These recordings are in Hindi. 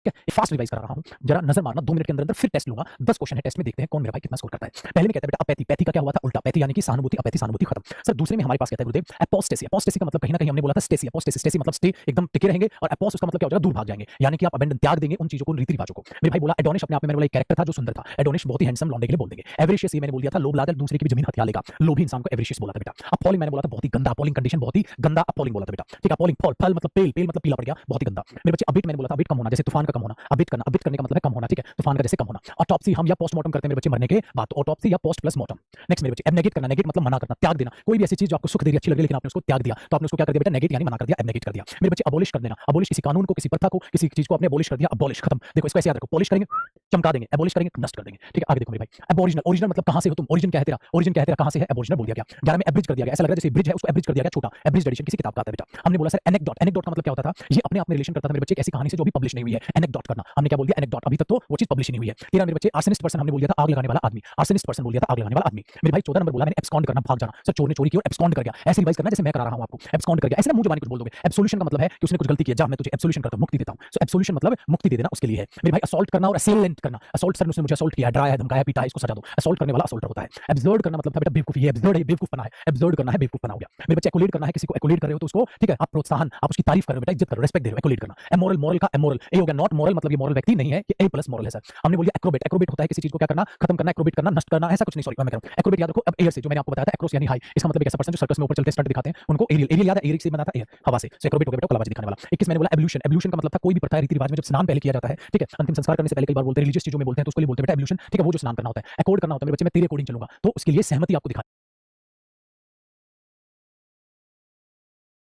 ठीक है, फास्ट रिवाइज करा रहा हूं, जरा नजर मारना 2 मिनट के अंदर अंदर फिर टेस्ट लूंगा। 10 क्वेश्चन है, टेस्ट में देखते हैं कौन मेरा भाई कितना स्कोर करता है। पहले में कहता है बेटा अपैथी, पैथी का क्या हुआ था उल्टा, पैथी यानी कि सहानुभूति, अपैथी सहानुभूति खत्म। सर दूसरे में हमारे पास कहता है गुरुदेव एपोस्टेसी, एपोस्टेसी का मतलब कहीं ना कहीं हमने बोला था स्टेसी, एपोस्टेसी स्टेसी मतलब स्टे एकदम टिके रहेंगे, और एपोस उसका मतलब क्या हो जाएगा दूर भाग जाएंगे, यानी कि आप अबेंडन त्याग देंगे उन चीजों को, रीति रिवाजों को। मेरे भाई बोला एडोनिश अपने आप में मैंने बोला एक कैरेक्टर था जो सुंदर था, एडोनिश बहुत ही हैंडसम लौंडे के लिए बोल देंगे। एवरिशियस ये मैंने बोल दिया था लोभ लालच दूसरे की भी जमीन हथिया लेगा, लोभी इंसान को एवरिशियस बोला था बेटा। अपॉलिंग मैंने बोला था बहुत ही गंदा, अपॉलिंग कंडीशन बहुत ही गंदा, अपॉलिंग बोला था बेटा। ठीक है, अपॉलिंग फॉल फल मतलब पेल, पेल मतलब पीला पड़ गया, बहुत ही गंदा। मेरे बच्चे अबिट मैंने बोला था अबिट कम होना, जैसे तूफान का कम होना, अबिट करना, अबिट करने का मतलब है कम होना, ठीक है, तूफान का जैसे कम होना। ऑटोप्सी हम या पोस्टमार्टम करते हैं मेरे बच्चे मरने के बाद, तो ऑटोप्सी या पोस्ट प्लस मॉर्टम। नेक्स्ट मेरे बच्चे एबनेगेट करना, नेगेट मतलब मना करना, त्याग देना, कोई भी ऐसी चीज जो आपको सुख दे रही अच्छी लग रही लेकिन आपने उसको त्याग दिया, तो आपने उसको क्या कर दिया बेटा नेगेट यानी मना कर दिया, एबनेगेट कर दिया। मेरे बच्चे अबॉलिश कर देना, अबॉलिश किसी कानून को, किसी प्रथा को, किसी चीज को आपने अबॉलिश कर दिया, अबॉलिश खत्म। देखो इसको ऐसे याद रखो, पॉलिश करेंगे चमका देंगे, एबॉलिश करेंगे नष्ट कर देंगे। ठीक है, आगे देखो मेरे भाई एबोरिजिनल, ओरिजिनल मतलब कहां से हो तुम, ओरिजिन क्या है तेरा, ओरिजिन क्या है तेरा, कहां से है, एबोरिजिनल बोल दिया गया। 11 में एब्रिज कर दिया गया, ऐसा लग रहा है जैसे ब्रिज है उसको एब्रिज कर दिया गया, छोटा एब्रिज एडिशन किसी किताब का आता है बेटा। हमने बोला सर एनेक्डोट, एनेक्डोट का मतलब क्या होता था, ये अपने आप में रिलेशन करता था मेरे बच्चे एक ऐसी कहानी से जो अभी पब्लिश नहीं हुई है, एनेक्डोट करना। हमने क्या बोल दिया एनेक्डोट, अभी तक तो वो चीज पब्लिश नहीं हुई है। 13 मेरे बच्चे आर्सेनिस्ट पर्सन हमने बोल दिया था आग लगाने वाला आदमी, आर्सेनिस्ट पर्सन बोल दिया था आग लगाने वाला आदमी। मेरे भाई 14 नंबर बोला मैंने एब्सकॉन्ड करना, भाग जाना। सर चोर ने चोरी की और एब्सकॉन्ड कर गया, ऐसे रिवाइज करना जैसे मैं करा रहा हूं आपको, एब्सकॉन्ड कर गया, ऐसे ना मुंह जबानी कुछ बोल दोगे। एब्सोल्यूशन का मतलब है कि उसने कुछ गलती की है, जा मैं तुझे एब्सोल्यूशन करता हूं, मुक्ति देता हूं। सो एब्सोल्यूशन मतलब मुक्ति दे देना, उसके लिए है मेरे भाई। असॉल्ट करना और असेलेंट करना, असॉल्ट सर ने उसने मुझे असॉल्ट किया, डराया, धमकाया, पीटा, इसको सजा दो, असॉल्ट करने वाला असॉल्टर होता है। एब्सर्ड करना मतलब था बेटा बेवकूफी, ये एब्सर्ड है, बेवकूफ बना है, एब्सर्ड करना है बेवकूफ बना हो गया। मेरे बच्चे एक्कोलेट करना है, किसी को एक्कोलेट कर रहे हो तो उसको ठीक है आप प्रोत्साहन, आप उसकी तारीफ कर रहे हो बेटा, इज्जत करो, रिस्पेक्ट दे रहे हो, एक्कोलेट करना। एमोरल, मोरल का एमोरल ए हो गया, नॉट मोरल मतलब ये मोरल व्यक्ति नहीं है, ये ए प्लस मोरल है सर। हमने बोल दिया एक्रोबेट, एक्रोबेट होता है किसी चीज को क्या करना, खत्म करना, एक्रोबेट करना, नष्ट करना, ऐसा कुछ नहीं, सॉरी मैं कह रहा हूं एक्रोबेट याद रखो। अब एयर से जो मैंने आपको बताया था एक्रोस यानी हाई, इसका मतलब एक ऐसा पर्सन जो सर्कस में ऊपर चलते स्टंट दिखाते हैं उनको एरियल, एरियल याद है, एरियल से बना था एयर, हवा से, सो एक्रोबेट हो गया बेटा कलाबाजी दिखाने वाला। 21 मैंने बोला एवोल्यूशन, एवोल्यूशन का मतलब था कोई भी प्रथा रीति रिवाज में जब स्नान पहले किया जाता है, ठीक है, अंतिम संस्कार करने से पहले कई बार बोलते हैं रिलीजियस चीजों में बोलते हैं तो उसको लिए बोलते हैं बेटा एवोल्यूशन, ठीक है, वो जो स्नान करना होता है। अकॉर्ड करना होता है मेरे बच्चे मैं तेरे अकॉर्डिंग चलूंगा, तो उसके लिए सहमति आपको दिखानी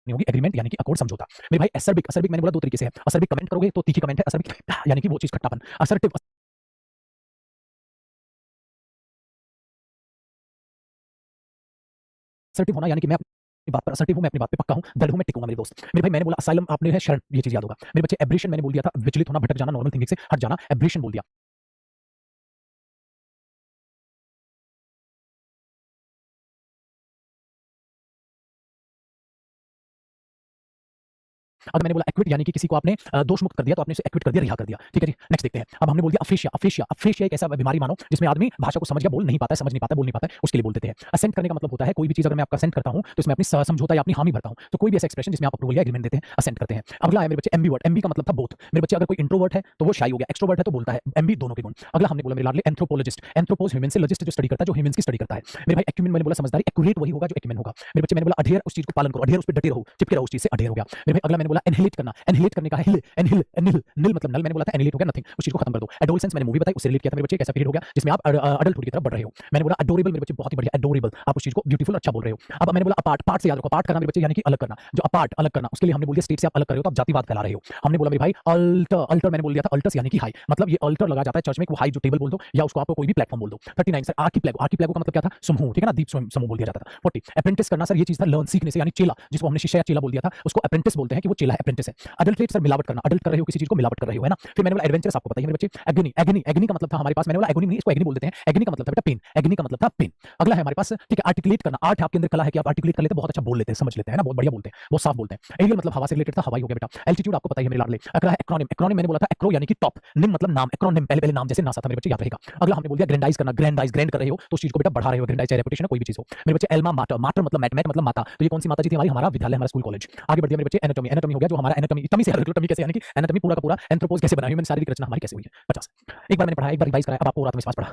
होगी, एग्रीमेंट यानी कि अकॉर्ड समझौता। मेरे भाई असर्बिक, असर्बिक मैंने बोला दो तरीके से है, असर्बिक कमेंट करोगे तो तीखी कमेंट है, असर्बिक यानी कि वो चीज खट्टापन, असर्टिव असर्टिव होना यानी कि मैं अपनी बात पर असर्टिव हूं, मैं अपनी बात पे पक्का हूं, दृढ़ हूं, मैं टिकूंगा मेरे दोस्त। मेरे भाई मैंने बोला असाइलम आपने है शरण, ये चीज याद होगा। मेरे बच्चे एब्रेशन मैंने बोल दिया था विचलित होना, भटक जाना, नॉर्मल थिंकिंग से हट जाना, एब्रेशन बोल दिया। अगर मैंने बोला एक्विट यानी कि किसी को आपने दोष मुक्त कर दिया तो आपने उसे एक्विट कर दिया, रिहा कर दिया। ठीक है जी, नेक्स्ट देखते हैं। अब हमने बोल दिया अफेशिया, अफेशिया, अफेशिया एक ऐसा बीमारी मानो जिसमें आदमी भाषा को समझ गया, बोल नहीं पाता है, समझ नहीं पाता है, बोल नहीं पाता है, उसके लिए बोल देते हैं। असेंट करने का मतलब होता है कोई भी चीज अगर मैं आपका असेंट करता हूं तो इसमें अपनी समझौता या अपनी हामी भरता हूं, तो कोई भी ऐसा एक्सप्रेशन जिसमें आप अप्रूवल या एग्रीमेंट देते हैं, असेंट करते हैं। अगला है मेरे बच्चे एम्बीवर्ट, एम्बी का मतलब था बोथ। मेरे बच्चे अगर कोई इंट्रोवर्ट है तो वो शाई हो गया, एक्सट्रोवर्ट है तो बोलता है, एम्बी दोनों के गुण। अगला हमने बोला मेरे लाडले एंथ्रोपोलॉजिस्ट, एंथ्रोपोज ह्यूमन से, लॉजिस्ट जो स्टडी करता है, जो ह्यूमंस की स्टडी करता है। मेरे भाई एक्यूमेन मैंने बोला समझदारी, एक्यूरेट वही होगा जो एक्यूमेन होगा। मेरे बच्चे मैंने बोला अधेर, उस चीज को पालन करो, अधेर उस पर डटे रहो, चिपके रहो उस चीज से, अधेर हो गया। मेरे भाई अगला मैंने बोला एनहिलेट करना, एनहिलेट करने का है हिल, एनहिल, एनहिल, निल मतलब नल, मैंने बोला था एनहिलेट हो गया नथिंग, उस चीज को खत्म कर दो। एडोलसेंस मैंने मूवी बताई, उससे रिलेट किया था मेरे बच्चे, एक ऐसा पीरियड हो गया जिसमें आप अडल्टहुड की तरफ बढ़ रहे हो। मैंने बोला अडोरेबल मेरे बच्चे, बहुत ही बढ़िया, एडोरेबल, आप उस चीज को ब्यूटीफुल अच्छा बोल रहे हो। अब मैंने बोला अपार्ट, पार्ट से याद रखो, पार्ट करना मेरे बच्चे यानी कि अलग करना, जो अपार्ट अलग करना, उसके लिए हमने बोल दिया स्टेट से आप अलग कर रहे हो तो आप जातिवाद फैला रहे हो। हमने बोला मेरे भाई अल्टर, अल्टर मैंने बोल दिया था अल्टस यानी कि हाई, मतलब ये अल्टर लगा जाता है चर्च में, वो हाई जो टेबल बोल दो या उसको आपको कोई भी प्लेटफॉर्म बोल दो। 39 सर आर्किप्लेगो, आर्किप्लेगो का मतलब क्या था, समूह, ठीक है ना, द्वीप समूह बोल दिया जाता था। 40 अप्रेंटिस करना सर ये चीज था लर्न, सीखने से, यानी चेला, जिसको हमने शिष्य या चेला बोल दिया था उसको अप्रेंटिस बोलते हैं कि वो चेला है, अप्रेंटिस है। अडल्ट्रेट सर मिलावट करना, अडल्ट कर रहे हो किसी चीज को, मिलावट कर रहे हो, है ना। फिर मैंने बोला एडवेंचरस, आपको पता ही है मेरे बच्चे, एग्नी, एग्नी, एग्नी का मतलब था हमारे पास, मैंने बोला एगोनी नहीं, इसको एग्नी बोल देते हैं, एग्नी का मतलब था बेटा पेन, एग्नी का मतलब था पेन। अगला है हमारे पास ठीक है आर्टिकुलेट करना, आर्ट है आपके अंदर, कला है कि आप आर्टिकुलेट कर लेते हैं, बहुत अच्छा बोल लेते हैं, समझ लेते हैं ना, बहुत बढ़िया बोलते हैं, बहुत साफ बोलते हैं। एरियल मतलब हवा से रिलेटेड था, हवाई हो गया बेटा। एल्टीट्यूड आपको पता ही है मेरे लाडले। अगला है एक्रोनिम, एक्रोनिम मैंने बोला था एक्रो यानी कि टॉप, निम मतलब नाम, एक्रोनिम पहले पहले नाम जैसे नासा था मेरे बच्चे, याद रहेगा। अगला हमने बोल दिया ग्रैंडाइज करना, ग्रैंडाइज, ग्रैंड कर रहे हो तो उस चीज को बेटा बढ़ा रहे हो, ग्रैंडाइज चाहे रेपुटेशन कोई भी चीज हो। मेरे बच्चे एल्मा माटर, माटर मतलब मैट, मैट मतलब माता, तो ये कौन सी माता जी थी हमारी, हमारा विद्यालय, हमारा स्कूल कॉलेज। आगे बढ़ दिया मेरे बच्चे एनाटॉमी, एनाटॉमी हो गया जो हमारा एनाटॉमी, टमी से एनाटॉमी कैसे, यानी कि एनाटॉमी पूरा का पूरा, एंथ्रोपोज कैसे बना, ह्यूमन शारीरिक रचना हमारी कैसे हुई है 50। एक बार मैंने पढ़ा, एक बार रिवाइज कराया, अब आपको रात में पास पढ़ा।